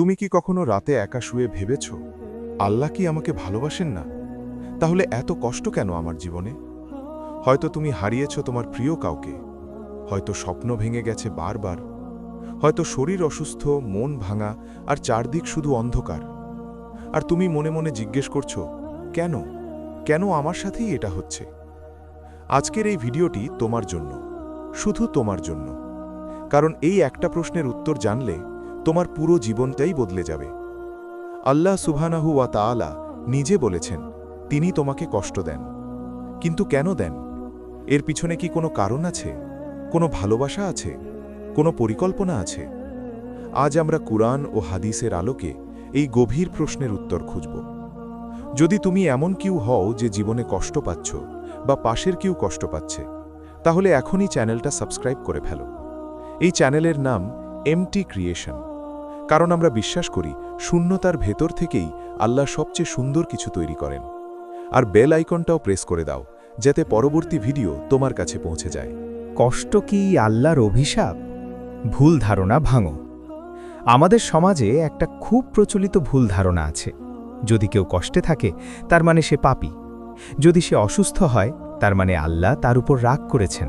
তুমি কি কখনো রাতে একা শুয়ে ভেবেছ, আল্লাহ কি আমাকে ভালোবাসেন না? তাহলে এত কষ্ট কেন আমার জীবনে? হয়তো তুমি হারিয়েছ তোমার প্রিয় কাউকে, হয়তো স্বপ্ন ভেঙে গেছে বারবার, হয়তো শরীর অসুস্থ, মন ভাঙা, আর চারদিক শুধু অন্ধকার। আর তুমি মনে মনে জিজ্ঞেস করছো, কেন কেন আমার সাথেই এটা হচ্ছে? আজকের এই ভিডিওটি তোমার জন্য, শুধু তোমার জন্য। কারণ এই একটা প্রশ্নের উত্তর জানলে তোমার পুরো জীবনটাই বদলে যাবে। আল্লাহ সুবহানাহু ওয়া তাআলা নিজে বলেছেন, তিনি তোমাকে কষ্ট দেন। কিন্তু কেন দেন? এর পিছনে কি কোনো কারণ আছে? কোনো ভালোবাসা আছে? কোনো পরিকল্পনা আছে? আজ আমরা কুরআন ও হাদিসের আলোকে এই গভীর প্রশ্নের উত্তর খুঁজব। যদি তুমি এমন কেউ হও যে জীবনে কষ্ট পাচ্ছ, বা পাশের কেউ কষ্ট পাচ্ছে, তাহলে এখনই চ্যানেলটা সাবস্ক্রাইব করে ফেলো। এই চ্যানেলের নাম এমটি ক্রিয়েশন, কারণ আমরা বিশ্বাস করি শূন্যতার ভেতর থেকেই আল্লাহ সবচেয়ে সুন্দর কিছু তৈরি করেন। আর বেল আইকনটাও প্রেস করে দাও, যাতে পরবর্তী ভিডিও তোমার কাছে পৌঁছে যায়। কষ্ট কি আল্লাহর অভিশাপ? ভুল ধারণা ভাঙো। আমাদের সমাজে একটা খুব প্রচলিত ভুল ধারণা আছে, যদি কেউ কষ্টে থাকে তার মানে সে পাপী, যদি সে অসুস্থ হয় তার মানে আল্লাহ তার উপর রাগ করেছেন,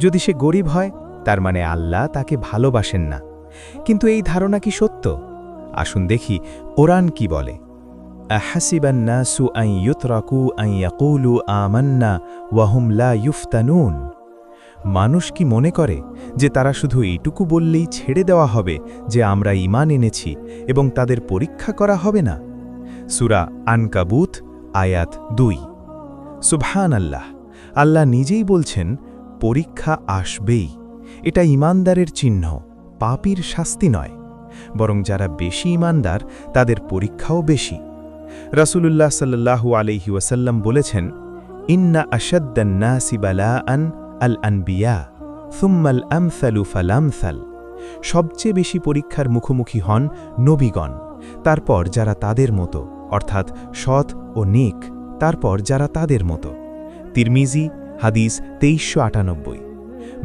যদি সে গরিব হয় তার মানে আল্লাহ তাকে ভালোবাসেন না। কিন্তু এই ধারণা কি সত্য? আসুন দেখি কোরআন কি বলে। আহাসিবান নাসু আন ইউতরাকু আন ইয়াকুলু আমান্না ওয়া হুম লা ইফতানুন। মানুষ কি মনে করে যে তারা শুধু এইটুকু বললেই ছেড়ে দেওয়া হবে যে আমরা ঈমান এনেছি এবং তাদের পরীক্ষা করা হবে না? সূরা আনকাবুত আয়াত ২। সুবহানাল্লাহ, আল্লাহ নিজেই বলছেন পরীক্ষা আসবেই। এটা ঈমানদারের চিহ্ন, পাপীর শাস্তি নয়। বরং যারা বেশি ঈমানদার তাদের পরীক্ষাও বেশি। রাসূলুল্লাহ সাল্লাল্লাহু আলাইহি ওয়াসাল্লাম বলেছেন, ইন্না আশাদ্দান নাসি বালাআন আল আনবিয়া সুম্মাল আমসালু ফালামসাল। সবচেয়ে বেশি পরীক্ষার মুখোমুখি হন নবীগণ, তারপর যারা তাদের মতো, অর্থাৎ সৎ ও নেক, তারপর যারা তাদের মতো। তিরমিজি হাদিস ২৩৯৮।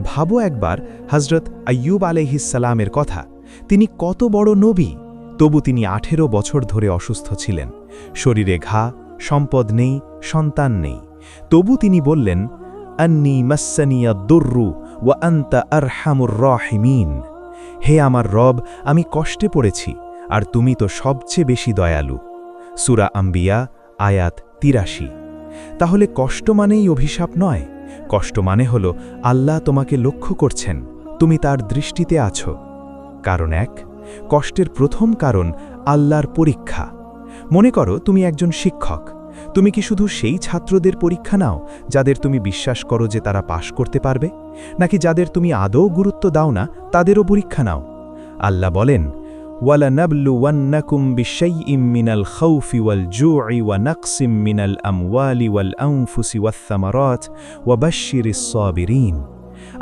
ভাবো একবার হযরত আইয়ুব আলাইহিসসালামের কথা। তিনি কত বড় নবী, তবু তিনি ১৮ বছর ধরে অসুস্থ ছিলেন। শরীরে ঘা, সম্পদ নেই, সন্তান নেই। তবু তিনি বললেন, আন্নী মাসসানিয়া দুররু ওয়া আনতা আরহামুর রাহিমিন। হে আমার রব, আমি কষ্টে পড়েছি, আর তুমি তো সবচেয়ে বেশি দয়ালু। সূরা আম্বিয়া আয়াত ৮৩। তাহলে কষ্ট মানেই অভিশাপ নয়। কষ্ট মানে হল আল্লাহ তোমাকে লক্ষ্য করছেন, তুমি তার দৃষ্টিতে আছো। কারণ এক, কষ্টের প্রথম কারণ আল্লাহর পরীক্ষা। মনে করো তুমি একজন শিক্ষক। তুমি কি শুধু সেই ছাত্রদের পরীক্ষা নাও যাদের তুমি বিশ্বাস করো যে তারা পাশ করতে পারবে, নাকি যাদের তুমি আদৌ গুরুত্ব দাও না তাদেরও পরীক্ষা নাও? আল্লাহ বলেন, ওয়ালানাবলুওয়ান্নাকুম বিশাইইম মিনাল খাউফি ওয়াল জুই ওয়া নাকসিম মিনাল আমওয়ালি ওয়াল আনফুসি ওয়াস সামারাত ওয়া বাশশিরিস সাবিরিন।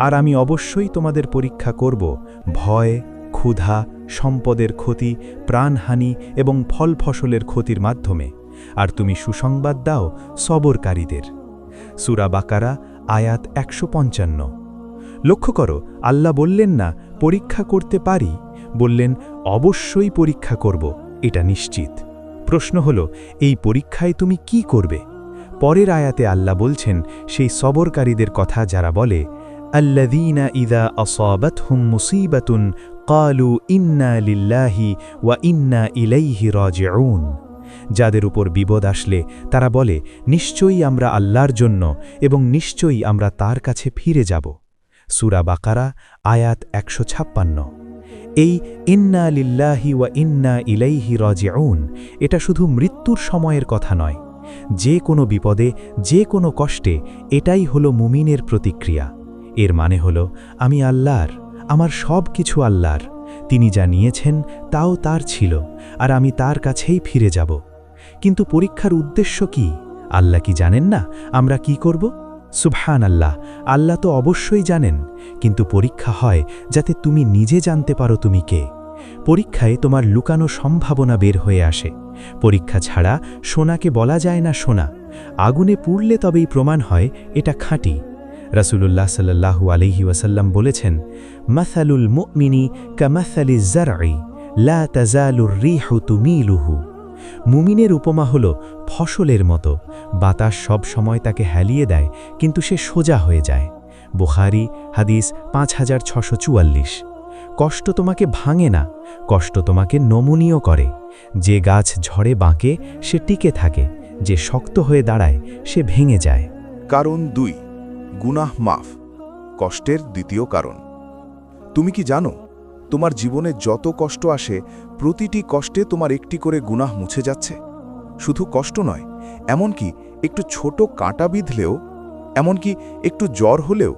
আর আমি অবশ্যই তোমাদের পরীক্ষা করব ভয়, ক্ষুধা, সম্পদের ক্ষতি, প্রাণহানি এবং ফল ফসলের ক্ষতির মাধ্যমে। আর তুমি সুসংবাদ দাও সবরকারীদের। সূরা বাকারা আয়াত ১৫৫। লক্ষ্য করো, আল্লাহ বললেন না পরীক্ষা করতে পারি, বললেন অবশ্যই পরীক্ষা করব, এটা নিশ্চিত। প্রশ্ন হল, এই পরীক্ষায় তুমি কি করবে? পরের আয়াতে আল্লাহ বলছেন সেই সবরকারীদের কথা যারা বলে, আল্লাযীনা ইযা আসাবাতহুম মুসীবাতুন ক্বালু ইন্না লিল্লাহি ওয়া ইন্না ইলাইহি রাজিউন। যাদের উপর বিপদ আসলে তারা বলে, নিশ্চয়ই আমরা আল্লাহর জন্য এবং নিশ্চয়ই আমরা তার কাছে ফিরে যাব। সূরা বাকারা আয়াত ১৫৬। এই ইন্না লিল্লাহি ওয়া ইন্না ইলাইহি রাজিউন এটা শুধু মৃত্যুর সময়ের কথা নয়। যে কোনো বিপদে, যে কোনো কষ্টে এটাই হলো মুমিনের প্রতিক্রিয়া। এর মানে হলো, আমি আল্লাহর, আমার সব কিছু আল্লাহর। তিনি যা নিয়েছেন তাও তার ছিল, আর আমি তার কাছেই ফিরে যাব। কিন্তু পরীক্ষার উদ্দেশ্য কি? আল্লাহ কি জানেন না আমরা কি করব? সুবহানাল্লাহ, আল্লাহ তো অবশ্যই জানেন। কিন্তু পরীক্ষা হয় যাতে তুমি নিজে জানতে পারো তুমি কে। পরীক্ষায় তোমার লুকানো সম্ভাবনা বের হয়ে আসে। পরীক্ষা ছাড়া সোনাকে বলা যায় না সোনা। আগুনে পুড়লে তবেই প্রমাণ হয় এটা খাঁটি। রাসূলুল্লাহ সাল্লাল্লাহু আলাইহি ওয়াসাল্লাম বলেছেন, মাসালুল মুমিনি কামাসালিজ জারঈ লা তাজালুর রিহু তুমিলুহু। মুমিনের উপমা হল ফসলের মতো, বাতাস সব সময় তাকে হেলিয়ে দেয় কিন্তু সে সোজা হয়ে যায়। বুখারী হাদিস 5644। কষ্ট তোমাকে ভাঙে না, কষ্ট তোমাকে নমনীয় করে। যে গাছ ঝড়ে বাঁকে সে টিকে থাকে, যে শক্ত হয়ে দাঁড়ায় সে ভেঙে যায়। কারণ 2, গুনাহ মাফ। কষ্টের দ্বিতীয় কারণ। তুমি কি জানো, তোমার জীবনে যত কষ্ট আসে প্রতিটি কষ্টে তোমার একটি করে গুনাহ মুছে যাচ্ছে? শুধু কষ্ট নয়, এমনকি একটু ছোট কাঁটা বিঁধলেও, এমনকি একটু জ্বর হলেও।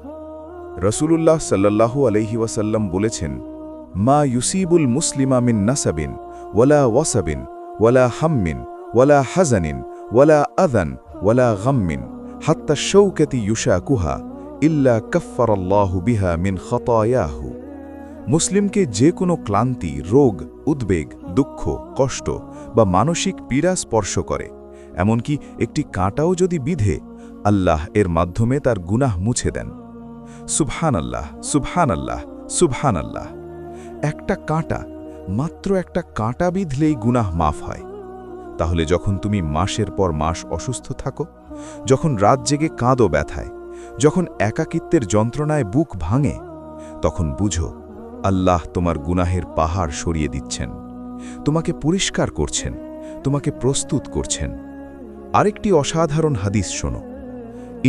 রসূলুল্লাহ সাল্লাল্লাহু আলাইহি ওয়াসাল্লাম বলেছেন, মা ইউসিবুল মুসলিমা মিন নাসাবিন ওয়ালা ওয়াসাবিন ওয়ালা হাম্মিন ওয়ালা হাজানিন ওয়ালা আযান ওয়ালা গাম্মিন হাত্তা শাওকাতি ইউশাকুহা ইল্লা কাফফারাল্লাহু বিহা মিন খাতায়াহু। মুসলিমকে যে কোনো ক্লান্তি, রোগ, উদ্বেগ, দুঃখ, কষ্ট বা মানসিক পীড়া স্পর্শ করে, এমনকি একটি কাঁটাও যদি বিধে, আল্লাহ এর মাধ্যমে তার গুনাহ মুছে দেন। সুবহানাল্লাহ, সুবহানাল্লাহ, সুবহানাল্লাহ। একটা কাঁটা, মাত্র একটা কাঁটা বিধলেই গুনাহ মাফ হয়। তাহলে যখন তুমি মাসের পর মাস অসুস্থ থাকো, যখন রাত জেগে কাঁদো ব্যথায়, যখন একাকিত্বের যন্ত্রণায় বুক ভাঙে, তখন বুঝো আল্লাহ তোমার গুনাহের পাহাড় সরিয়ে দিচ্ছেন, তোমাকে পরিষ্কার করছেন, তোমাকে প্রস্তুত করছেন। আরেকটি অসাধারণ হাদিস শোনো,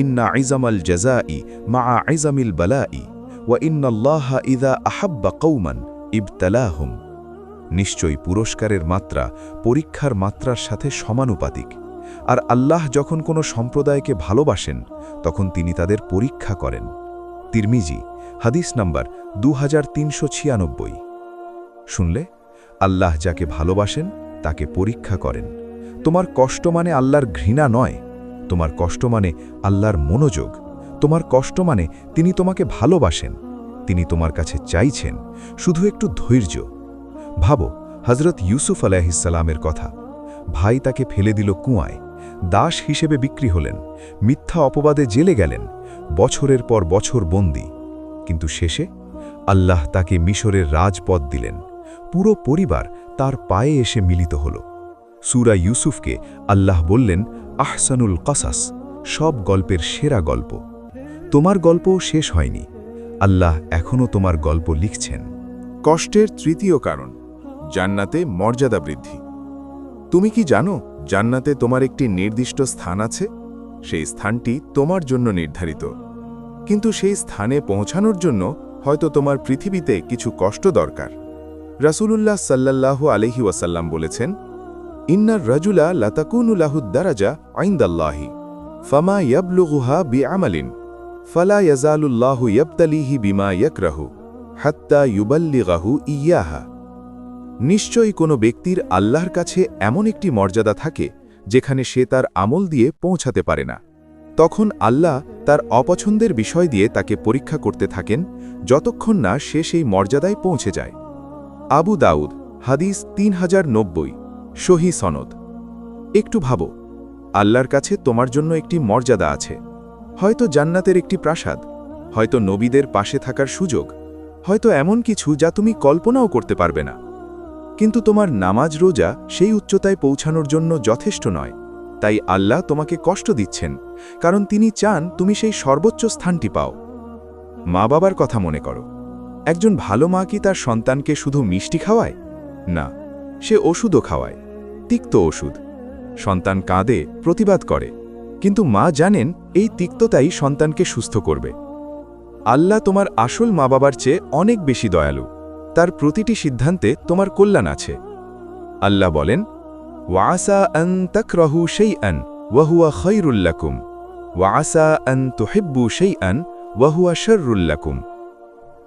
ইন্না আইজামাল জাযাই মা আইজামিল বালাই ওয়া ইন্নাল্লাহা ইযা আহাব্বা কওমান ইবতালাহুম। নিশ্চয়ই পুরস্কারের মাত্রা পরীক্ষার মাত্রার সাথে সমানুপাতিক, আর আল্লাহ যখন কোনো সম্প্রদায়কে ভালোবাসেন তখন তিনি তাদের পরীক্ষা করেন। তিরমিজি হাদিস নাম্বার 2396। শুনলে, আল্লাহ যাকে ভালোবাসেন তাকে পরীক্ষা করেন। তোমার কষ্ট মানে আল্লাহর ঘৃণা নয়, তোমার কষ্ট মানে আল্লাহর মনোযোগ। তোমার কষ্ট মানে তিনি তোমাকে ভালোবাসেন, তিনি তোমার কাছে চাইছেন শুধু একটু ধৈর্য। ভাবো হযরত ইউসুফ আলাইহিসসালামের কথা। ভাই তাকে ফেলে দিল কুয়ায়, দাস হিসেবে বিক্রি হলেন, মিথ্যা অপবাদে জেলে গেলেন, বছরের পর বছর বন্দী। কিন্তু শেষে আল্লাহ তাকে মিশরের রাজপদ দিলেন। পুরো পরিবার তার পায়ে এসে মিলিত হল। সূরা ইউসুফকে আল্লাহ বললেন আহসানুল কসাস, সব গল্পের সেরা গল্প। তোমার গল্পও শেষ হয়নি, আল্লাহ এখনও তোমার গল্প লিখছেন। কষ্টের তৃতীয় কারণ, জান্নাতে মর্যাদা বৃদ্ধি। তুমি কি জানো জান্নাতে তোমার একটি নির্দিষ্ট স্থান আছে? সেই স্থানটি তোমার জন্য নির্ধারিত, কিন্তু সেই স্থানে পৌঁছানোর জন্য হয়তো তোমার পৃথিবীতে কিছু কষ্ট দরকার। রাসূলুল্লাহ সাল্লাল্লাহু আলাইহি ওয়াসাল্লাম বলেছেন, ইন্নার রাজুলা লাতাকুনু লাহুদ দারাজা ইনদাল্লাহি ফামা ইয়াবলুগুহা বিআমালিন ফালা ইয়াজালুল্লাহু ইয়াবতালিহি বিমা ইয়াকরাহু হাত্তা ইউবাল্লিগাহু ইয়াহা। নিশ্চয়ই কোনো ব্যক্তির আল্লাহর কাছে এমন একটি মর্যাদা থাকে যেখানে সে তার আমল দিয়ে পৌঁছাতে পারে না। তখন আল্লাহ তার অপছন্দের বিষয় দিয়ে তাকে পরীক্ষা করতে থাকেন যতক্ষণ না সে সেই মর্যাদায় পৌঁছে যায়। আবু দাউদ হাদিস 3090, সহি সনদ। একটু ভাবো, আল্লাহর কাছে তোমার জন্য একটি মর্যাদা আছে, হয়তো জান্নাতের একটি প্রাসাদ, হয়তো নবীদের পাশে থাকার সুযোগ, হয়তো এমন কিছু যা তুমি কল্পনাও করতে পারবে না। কিন্তু তোমার নামাজ রোজা সেই উচ্চতায় পৌঁছানোর জন্য যথেষ্ট নয়। তাই আল্লাহ তোমাকে কষ্ট দিচ্ছেন, কারণ তিনি চান তুমি সেই সর্বোচ্চ স্থানটি পাও। মা বাবার কথা মনে করো। একজন ভালো মা কি তার সন্তানকে শুধু মিষ্টি খাওয়ায়? না, সে ওষুধও খাওয়ায়, তিক্ত ওষুধ। সন্তান কাঁদে, প্রতিবাদ করে, কিন্তু মা জানেন এই তিক্ততাই সন্তানকে সুস্থ করবে। আল্লাহ তোমার আসল মা বাবার চেয়ে অনেক বেশি দয়ালু, তার প্রতিটি সিদ্ধান্তে তোমার কল্যাণ আছে। আল্লাহ বলেন, ওয়াসা আন তাকরাহু শাইআন ওয়া হুয়া খায়রুল লাকুম ওয়া আসা আন তুহিব্বু শাইআন ওয়া হুয়া শাররুল লাকুম।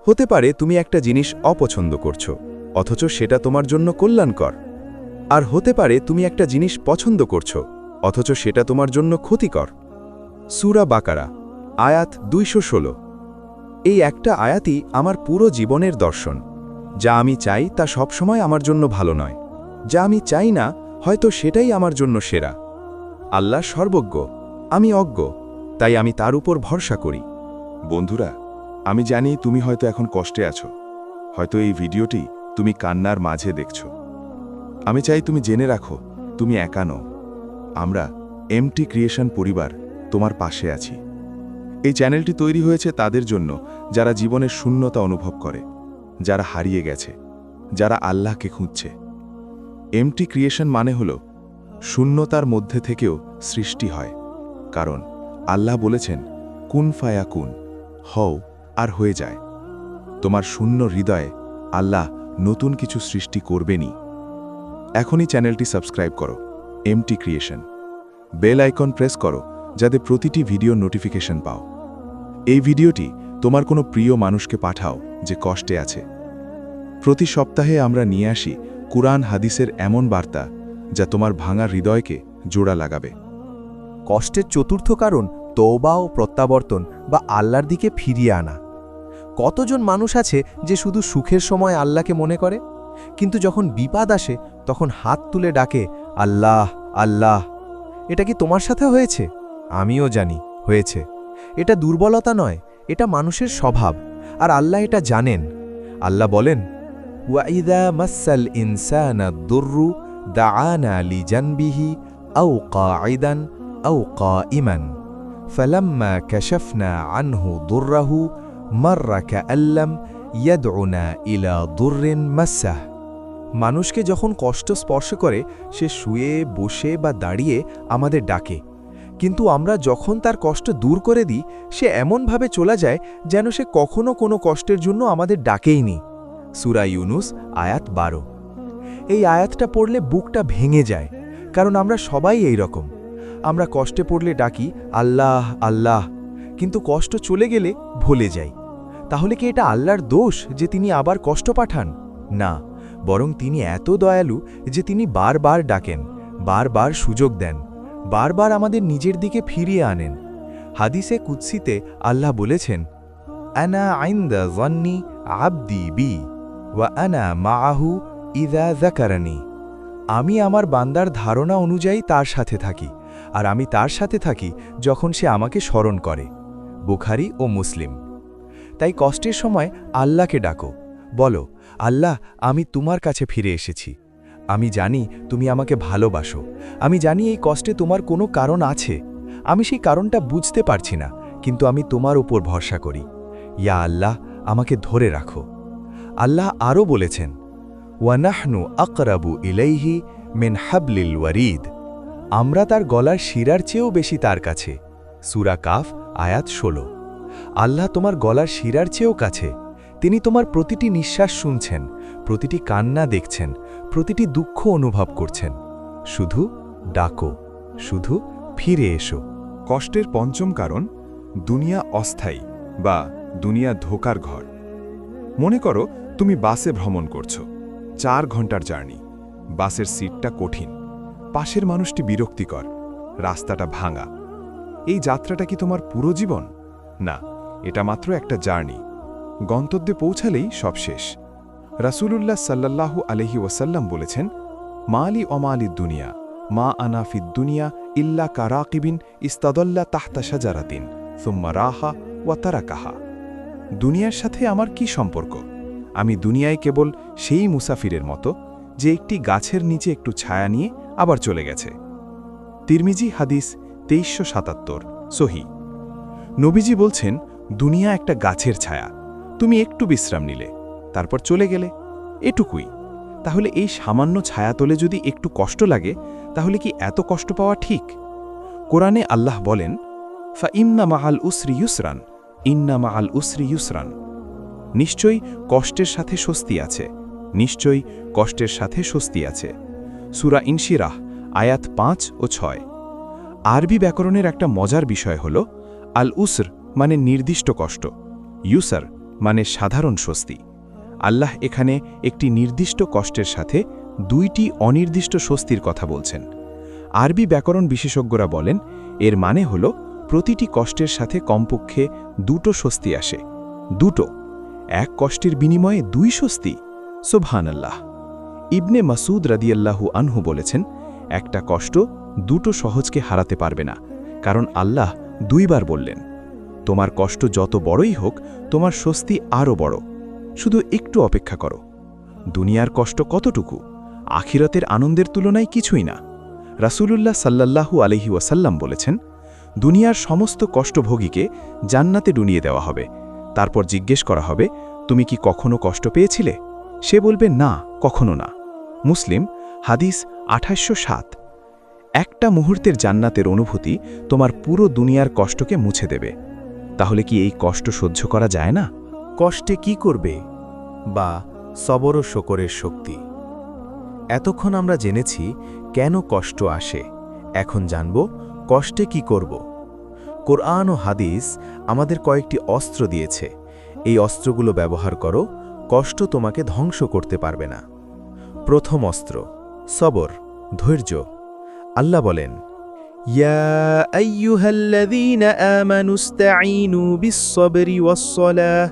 হতে পারে তুমি একটা জিনিস অপছন্দ করছো, অথচ সেটা তোমার জন্য কল্যাণকর। আর হতে পারে তুমি একটা জিনিস পছন্দ করছো, অথচ সেটা তোমার জন্য ক্ষতিকর। সূরা বাকারা আয়াত 216। এই একটা আয়াতই আমার পুরো জীবনের দর্শন। যা আমি চাই তা সবসময় আমার জন্য ভালো নয়, যা আমি চাই না হয়তো সেটাই আমার জন্য সেরা। আল্লাহ সর্বজ্ঞ, আমি অজ্ঞ, তাই আমি তার উপর ভরসা করি। বন্ধুরা, আমি জানি তুমি হয়তো এখন কষ্টে আছো, হয়তো এই ভিডিওটি তুমি কান্নার মাঝে দেখছো। আমি চাই তুমি জেনে রাখো, তুমি একা নও। আমরা এমটি ক্রিয়েশন পরিবার তোমার পাশে আছি। এই চ্যানেলটি তৈরি হয়েছে তাদের জন্য যারা জীবনের শূন্যতা অনুভব করে, যারা হারিয়ে গেছে, যারা আল্লাহকে খুঁজছে। এমটি ক্রিয়েশন মানে হলো শূন্যতার মধ্যে থেকেও সৃষ্টি হয়, কারণ আল্লাহ বলেছেন কুন ফায়া কুন, হও আর হয়ে যায়। তোমার শূন্য হৃদয়ে আল্লাহ নতুন কিছু সৃষ্টি করবেনই। এখনই চ্যানেলটি সাবস্ক্রাইব করো, MT creation. Bell icon press করো যাতে প্রতিটি ভিডিও নোটিফিকেশন পাও। এই ভিডিওটি তোমার কোনো প্রিয় মানুষকে পাঠাও যে কষ্টে আছে। প্রতি সপ্তাহে আমরা নিয়ে আসি কুরআন হাদিসের এমন বার্তা যা তোমার ভাঙা হৃদয়কে জোড়া লাগাবে। কষ্টের চতুর্থ কারণ তওবা ও প্রত্যাবর্তন বা আল্লাহর দিকে ফিরিয়ে আনা। কতজন মানুষ আছে যে শুধু সুখের সময় আল্লাহকে মনে করে, কিন্তু যখন বিপদ আসে তখন হাত তুলে ডাকে আল্লাহ আল্লাহ। এটা কি তোমার সাথে হয়েছে? আমিও জানি হয়েছে। এটা দুর্বলতা নয়, এটা মানুষের স্বভাব, আর আল্লাহ এটা জানেন। আল্লাহ বলেন, ওয়াইদা মাসাল ইনসানা দুররু দাআনা লিজানবিহি আও কাঈদান আও কাঈমান ফালাম্মা কাশাফনা আনহু দুররাহু মাররা কাআল্লাম ইয়াদউনা ইলা দুররিন মাসাহ। মানুষকে যখন কষ্ট স্পর্শ করে সে শুয়ে বসে বা দাঁড়িয়ে আমাদের ডাকে, কিন্তু আমরা যখন তার কষ্ট দূর করে দিই সে এমনভাবে চলে যায় যেন সে কখনো কোনো কষ্টের জন্য আমাদের ডাকেইনি। সূরা ইউনুস আয়াত 12। এই আয়াতটা পড়লে বুকটা ভেঙে যায়, কারণ আমরা সবাই এই রকম। আমরা কষ্টে পড়লে ডাকি আল্লাহ আল্লাহ, কিন্তু কষ্ট চলে গেলে ভুলে যাই। তাহলে কি এটা আল্লাহর দোষ যে তিনি আবার কষ্ট পাঠান? না, বরং তিনি এত দয়ালু যে তিনি বারবার ডাকেন, বারবার সুযোগ দেন, বারবার আমাদের নিজের দিকে ফিরিয়ে আনেন। হাদিসে কুদসিতে আল্লাহ বলেছেন, আনা আইন্দা যন্নি আবদি বি ওয়া আনা মাআহু ইযা যাকারানি। আমি আমার বান্দার ধারণা অনুযায়ী তার সাথে থাকি, আর আমি তার সাথে থাকি যখন সে আমাকে স্মরণ করে। বুখারী ও মুসলিম। তাই কষ্টের সময় আল্লাহকে ডাকো, বলো আল্লাহ আমি তোমার কাছে ফিরে এসেছি। আমি জানি তুমি আমাকে ভালোবাসো, আমি জানি এই কষ্টে তোমার কোনো কারণ আছে। আমি সেই কারণটা বুঝতে পারছি না, কিন্তু আমি তোমার উপর ভরসা করি। ইয়া আল্লাহ, আমাকে ধরে রাখো। আল্লাহ আরও বলেছেন, ওয়ানাহনু আকরাবু ইলাইহি মিন হাবলিল ওয়ারিদ। আমরা তার গলার শিরার চেয়েও বেশি তার কাছে। সূরা কাফ আয়াত 16। আল্লাহ তোমার গলার শিরার চেয়েও কাছে। তিনি তোমার প্রতিটি নিঃশ্বাস শুনছেন, প্রতিটি কান্না দেখছেন, প্রতিটি দুঃখ অনুভব করছেন। শুধু ডাকো, শুধু ফিরে এসো। কষ্টের পঞ্চম কারণ দুনিয়া অস্থায়ী বা দুনিয়া ধোকার ঘর। মনে করো তুমি বাসে ভ্রমণ করছো, 4 ঘন্টার জার্নি। বাসের সিটটা কঠিন, পাশের মানুষটি বিরক্তিকর, রাস্তাটা ভাঙা। এই যাত্রাটা কি তোমার পুরো জীবন? না, এটা মাত্র একটা জার্নি। গন্তব্যে পৌঁছালেই সব শেষ। রাসূলুল্লাহ সাল্লাল্লাহু আলাইহি ওয়াসাল্লাম বলেছেন, মালি অমালি দুনিয়া মা আনা ফিদ দুনিয়া ইল্লা কারাকিবিন ইস্তাদল্লা তাহতা শাজারাতিন সুম্মা রাহা ওয়া তারাকাহা। দুনিয়ার সাথে আমার কি সম্পর্ক? আমি দুনিয়ায় কেবল সেই মুসাফিরের মতো যে একটি গাছের নিচে একটু ছায়া নিয়ে আবার চলে গেছে। তিরমিজি হাদিস 2377 সহি। নবীজি বলছেন, দুনিয়া একটা গাছের ছায়া, তুমি একটু বিশ্রাম নিলে, তারপর চলে গেলে, এটুকুই। তাহলে এই সামান্য ছায়াতলে যদি একটু কষ্ট লাগে, তাহলে কি এত কষ্ট পাওয়া ঠিক? কোরআনে আল্লাহ বলেন, ফা ইন্না মাআল উসরি ইউসরান, ইন্না মাআল উসরি ইউসরান। নিশ্চয়ই কষ্টের সাথে স্বস্তি আছে, নিশ্চয়ই কষ্টের সাথে স্বস্তি আছে। সূরা ইনশিরাহ আয়াত 5 ও 6। আরবি ব্যাকরণের একটা মজার বিষয় হল, আল উসর মানে নির্দিষ্ট কষ্ট, ইউসার মানে সাধারণ স্বস্তি। আল্লাহ এখানে একটি নির্দিষ্ট কষ্টের সাথে 2টি অনির্দিষ্ট স্বস্তির কথা বলছেন। আরবি ব্যাকরণ বিশেষজ্ঞরা বলেন, এর মানে হল প্রতিটি কষ্টের সাথে কমপক্ষে 2টো স্বস্তি আসে। 2টো, এক কষ্টের বিনিময়ে 2 স্বস্তি। সুবহানাল্লাহ। ইবনে মাসুদ রাদিয়াল্লাহু আনহু বলেছেন, একটা কষ্ট 2টো সহজকে হারাতে পারবে না, কারণ আল্লাহ 2 বার বললেন, তোমার কষ্ট যত বড়ই হোক, তোমার স্বস্তি আরও বড়, শুধু একটু অপেক্ষা করো। দুনিয়ার কষ্ট কতটুকু, আখিরাতের আনন্দের তুলনায় কিছুই না। রাসূলুল্লাহ সাল্লাল্লাহু আলাইহি ওয়াসাল্লাম বলেছেন, দুনিয়ার সমস্ত কষ্টভোগীকে জান্নাতে ডুনিয়ে দেওয়া হবে। তারপর জিজ্ঞেস করা হবে, তুমি কি কখনো কষ্ট পেয়েছিলে? সে বলবে, না, কখনো না। মুসলিম, হাদিস 2807। একটা মুহূর্তের জান্নাতের অনুভূতি তোমার পুরো দুনিয়ার কষ্টকে মুছে দেবে। তাহলে কি এই কষ্ট সহ্য করা যায় না? কষ্টে কি করবে, বা সবর ও শকরের শক্তি। এতক্ষণ আমরা জেনেছি কেন কষ্ট আসে, এখন জানব কষ্টে কি করব। কোরআন ও হাদিস আমাদের কয়েকটি অস্ত্র দিয়েছে। এই অস্ত্রগুলো ব্যবহার করো, কষ্ট তোমাকে ধ্বংস করতে পারবে না। প্রথম অস্ত্র, সবর, ধৈর্য। আল্লাহ বলেন, ইয়া আইয়ুহাল্লাযীনা আমানু ইসতাঈনু বিস-সাবরি ওয়াস-সালাহ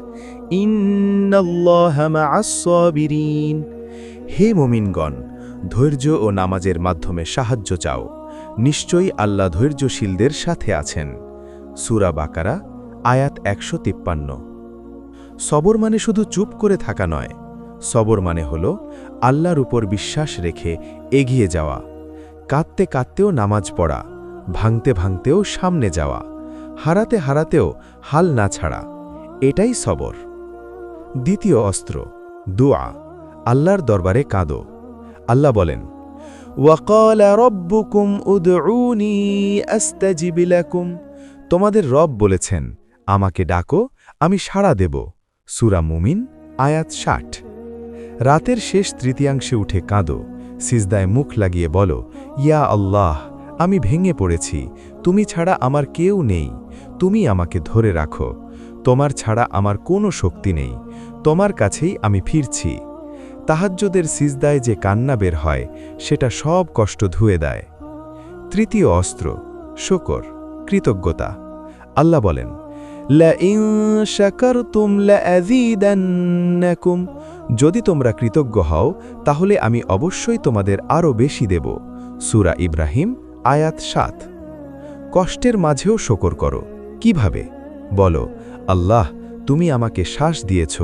ইন্নাল্লাহা মা'আস-সাবিরিন। হে মুমিনগণ, ধৈর্য ও নামাজের মাধ্যমে সাহায্য চাও, নিশ্চয়ই আল্লাহ ধৈর্যশীলদের সাথে আছেন। সূরা বাকারা, আয়াত 153। সবর মানে শুধু চুপ করে থাকা নয়, সবর মানে হল আল্লাহর উপর বিশ্বাস রেখে এগিয়ে যাওয়া, কাঁদতে কাঁদতেও নামাজ পড়া, ভাঙতে ভাঙতেও সামনে যাওয়া, হারাতে হারাতেও হাল না ছাড়া, এটাই সবর। দ্বিতীয় অস্ত্র, দুআ, আল্লাহর দরবারে কাঁদো। আল্লাহ বলেন, ওয়াকাল রব্বুকুম উদউনি আস্তাজিব লাকুম। তোমাদের রব বলেছেন, আমাকে ডাকো, আমি সাড়া দেব। সূরা মুমিন, আয়াত 60। রাতের শেষ তৃতীয়াংশে উঠে কাঁদো, সিজদায় মুখ লাগিয়ে বলো, ইয়া আল্লাহ, আমি ভেঙে পড়েছি, তুমি ছাড়া আমার কেউ নেই, তুমি আমাকে ধরে রাখো, তোমার ছাড়া আমার কোনো শক্তি নেই, তোমার কাছেই আমি ফিরছি। তাহাজ্জুদের সিজদায় যে কান্না বের হয়, সেটা সব কষ্ট ধুয়ে দেয়। তৃতীয় অস্ত্র, শুকর, কৃতজ্ঞতা। আল্লাহ বলেন, লাইন শাকারতুম লাযীদান্নাকুম। যদি তোমরা কৃতজ্ঞ হও, তাহলে আমি অবশ্যই তোমাদের আরও বেশি দেব। সূরা ইব্রাহিম, আয়াত 7। কষ্টের মাঝেও শুকর করো। কিভাবে? বলো, আল্লাহ, তুমি আমাকে শ্বাস দিয়েছ,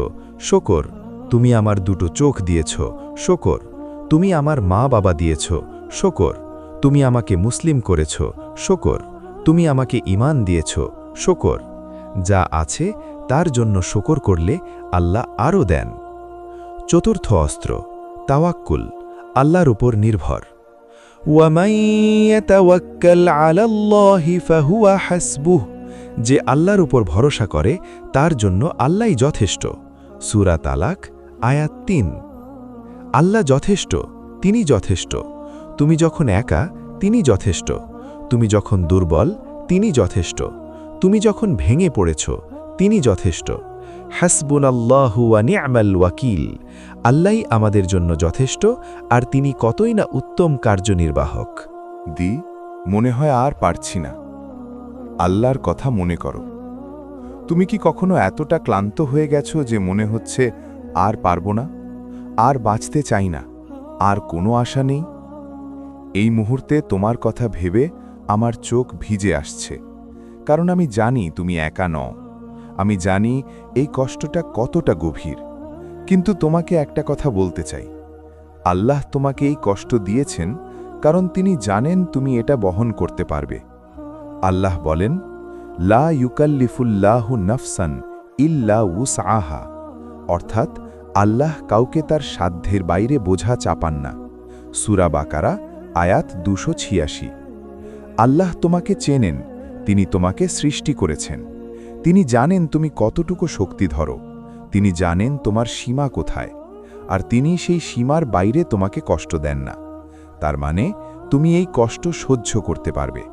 শুকর। তুমি আমার দুটো চোখ দিয়েছ, শুকর। তুমি আমার মা বাবা দিয়েছ, শুকর। তুমি আমাকে মুসলিম করেছ, শুকর। তুমি আমাকে ঈমান দিয়েছ, শুকর। যা আছে তার জন্য শুকর করলে আল্লাহ আরও দেন। চতুর্থ অস্ত্র, তাওয়াক্কুল, আল্লাহর উপর নির্ভর। ওয়ামান ইয়াতাওয়াক্কাল আলাল্লাহি ফাহুয়া হাসবুহ। যে আল্লাহর উপর ভরসা করে তার জন্য আল্লাহই যথেষ্ট। সূরা তালাক, আয়াত 3। আল্লাহ যথেষ্ট, তিনি যথেষ্ট। তুমি যখন একা, তিনি যথেষ্ট। তুমি যখন দুর্বল, তিনি যথেষ্ট। তুমি যখন ভেঙে পড়েছ, তিনি যথেষ্ট। হাসবুনাল্লাহু ওয়া নি'মাল ওয়াকিল। আল্লাহই আমাদের জন্য যথেষ্ট, আর তিনি কতই না উত্তম কার্যনির্বাহক। মনে হয় আর পারছি না। আল্লাহর কথা মনে করো। তুমি কি কখনো এতটা ক্লান্ত হয়ে গেছো যে মনে হচ্ছে আর পারবো না, আর বাঁচতে চাই না, আর কোনো আশা নেই? এই মুহূর্তে তোমার কথা ভেবে আমার চোখ ভিজে আসছে, কারণ আমি জানি তুমি একা নও। আমি জানি এই কষ্টটা কতটা গভীর। কিন্তু তোমাকে একটা কথা বলতে চাই, আল্লাহ তোমাকে এই কষ্ট দিয়েছেন কারণ তিনি জানেন তুমি এটা বহন করতে পারবে। আল্লাহ বলেন, লা ইউকাল্লিফুল্লাহু নাফসান ইল্লা উসআহা। অর্থাৎ আল্লাহ কাউকে তার সাধ্যের বাইরে বোঝা চাপান না। সূরা বাকারা, আয়াত 286। আল্লাহ তোমাকে চেনেন, তিনি তোমাকে সৃষ্টি করেছেন। তিনি জানেন তুমি কতটুকু শক্তি ধরো, তিনি জানেন তোমার সীমা কোথায়, আর তিনি সেই সীমার বাইরে তোমাকে কষ্ট দেন না। তার মানে তুমি এই কষ্ট সহ্য করতে পারবে,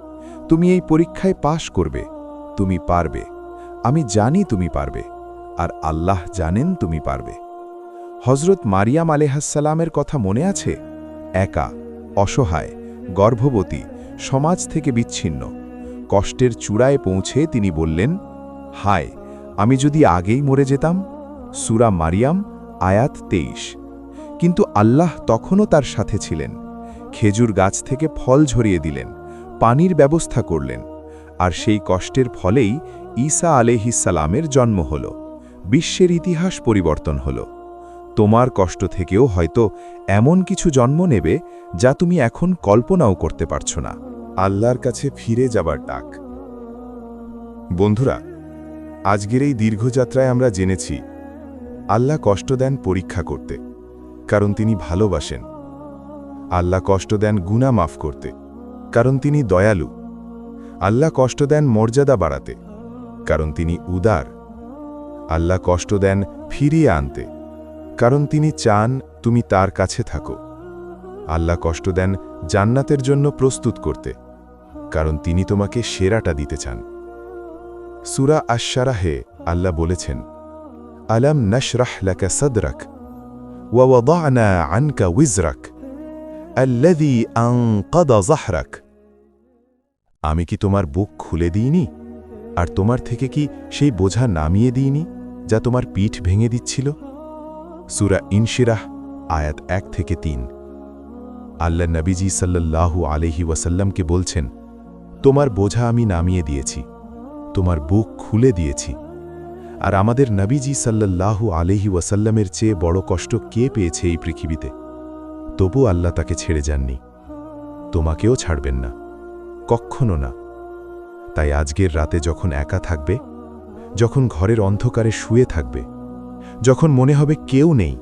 তুমি এই পরীক্ষায় পাশ করবে, তুমি পারবে। আমি জানি তুমি পারবে, আর আল্লাহ জানেন তুমি পারবে। হজরত মারিয়াম আলাইহিসসালামের কথা মনে আছে? একা, অসহায়, গর্ভবতী, সমাজ থেকে বিচ্ছিন্ন। কষ্টের চূড়ায় পৌঁছে তিনি বললেন, হায়, আমি যদি আগেই মরে যেতাম। সূরা মারিয়াম, আয়াত 23। কিন্তু আল্লাহ তখনও তার সাথে ছিলেন। খেজুর গাছ থেকে ফল ঝরিয়ে দিলেন, পানির ব্যবস্থা করলেন, আর সেই কষ্টের ফলেই ঈসা আলাইহিসসালামের জন্ম হল। বিশ্বের ইতিহাস পরিবর্তন হল। তোমার কষ্ট থেকেও হয়তো এমন কিছু জন্ম নেবে যা তুমি এখন কল্পনাও করতে পারছো না। আল্লাহর কাছে ফিরে যাবার ডাক। বন্ধুরা, আজকের এই দীর্ঘযাত্রায় আমরা জেনেছি আল্লাহ কষ্ট দেন পরীক্ষা করতে, কারণ তিনি ভালোবাসেন। আল্লাহ কষ্ট দেন গুনাহ মাফ করতে, কারণ তিনি দয়ালু। আল্লাহ কষ্ট দেন মর্যাদা বাড়াতে, কারণ তিনি উদার। আল্লাহ কষ্ট দেন ফিরিয়ে আনতে, কারণ তিনি চান তুমি তার কাছে থাকো। আল্লাহ কষ্ট দেন জান্নাতের জন্য প্রস্তুত করতে, কারণ তিনি তোমাকে সেরাটা দিতে চান। সূরা আশ-শারাহে আল্লাহ বলেছেন, আলাম নাশরাহ লাকা সাদরাক ওয়া ওয়াদা'না আনকা উইজরাক আল্লাযী আনকাযা যাহরাক। আমি কি তোমার বুক খুলে দিইনি, আর তোমার থেকে কি সেই বোঝা নামিয়ে দিইনি যা তোমার পিঠ ভেঙে দিচ্ছিল? সূরা ইনশিরাহ আয়াত 1-3। আল্লাহ নবীজি সাল্লাল্লাহু আলাইহি ওয়াসাল্লামকে বলছেন, তোমার বোঝা আমি নামিয়ে দিয়েছি, তোমার বুক খুলে দিয়েছি। আর আমাদের নবীজি সাল্লাল্লাহু আলাইহি ওয়াসাল্লামের চেয়ে বড় কষ্ট কে পেয়েছে এই পৃথিবীতে? তবু আল্লাহ তাকে ছেড়ে যাননি, তোমাকেও ছাড়বেন না, কখনো না। তাই আজকের রাতে যখন একা থাকবে, যখন ঘরের অন্ধকারে শুয়ে থাকবে, যখন মনে হবে কেউ নেই,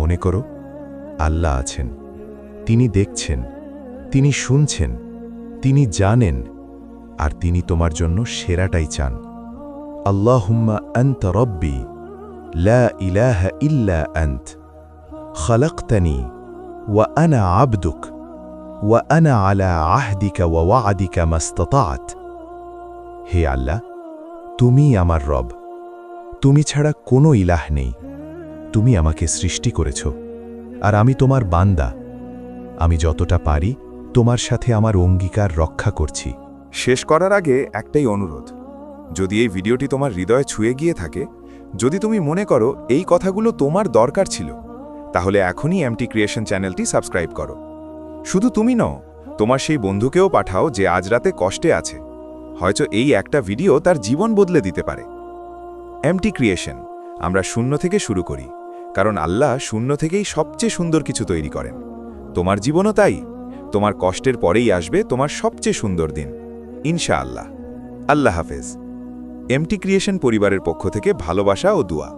মনে করো আল্লাহ আছেন। তিনি দেখছেন, তিনি শুনছেন, তিনি জানেন, আর তিনি তোমার জন্য সেরাটাই চান। আল্লাহুম্মা আনতা রব্বি লা ইলাহা ইল্লা আনত খালাকতানি ওয়া আনা আবদুক ওয়া আনা আলা আহদিকা ওয়া ওয়া'দিকা মাস্তাতা'ত। হে আল্লাহ, তুমি আমার রব, তুমি ছাড়া কোনো ইলাহ নেই। তুমি আমাকে সৃষ্টি করেছ, আর আমি তোমার বান্দা। আমি যতটা পারি তোমার সাথে আমার অঙ্গীকার রক্ষা করছি। শেষ করার আগে একটাই অনুরোধ, যদি এই ভিডিওটি তোমার হৃদয়ে ছুঁয়ে গিয়ে থাকে, যদি তুমি মনে করো এই কথাগুলো তোমার দরকার ছিল, তাহলে এখনই এমটি ক্রিয়েশন চ্যানেলটি সাবস্ক্রাইব করো। শুধু তুমি নও, তোমার সেই বন্ধুকেও পাঠাও যে আজ রাতে কষ্টে আছে। হয়তো এই একটা ভিডিও তার জীবন বদলে দিতে পারে। এমটি ক্রিয়েশন, আমরা শূন্য থেকে শুরু করি, কারণ আল্লাহ শূন্য থেকেই সবচেয়ে সুন্দর কিছু তৈরি করেন। তোমার জীবনও তাই। তোমার কষ্টের পরেই আসবে তোমার সবচেয়ে সুন্দর দিন, ইনশাআল্লাহ। আল্লাহ হাফেজ। এমটি ক্রিয়েশন পরিবারের পক্ষ থেকে ভালোবাসা ও দোয়া।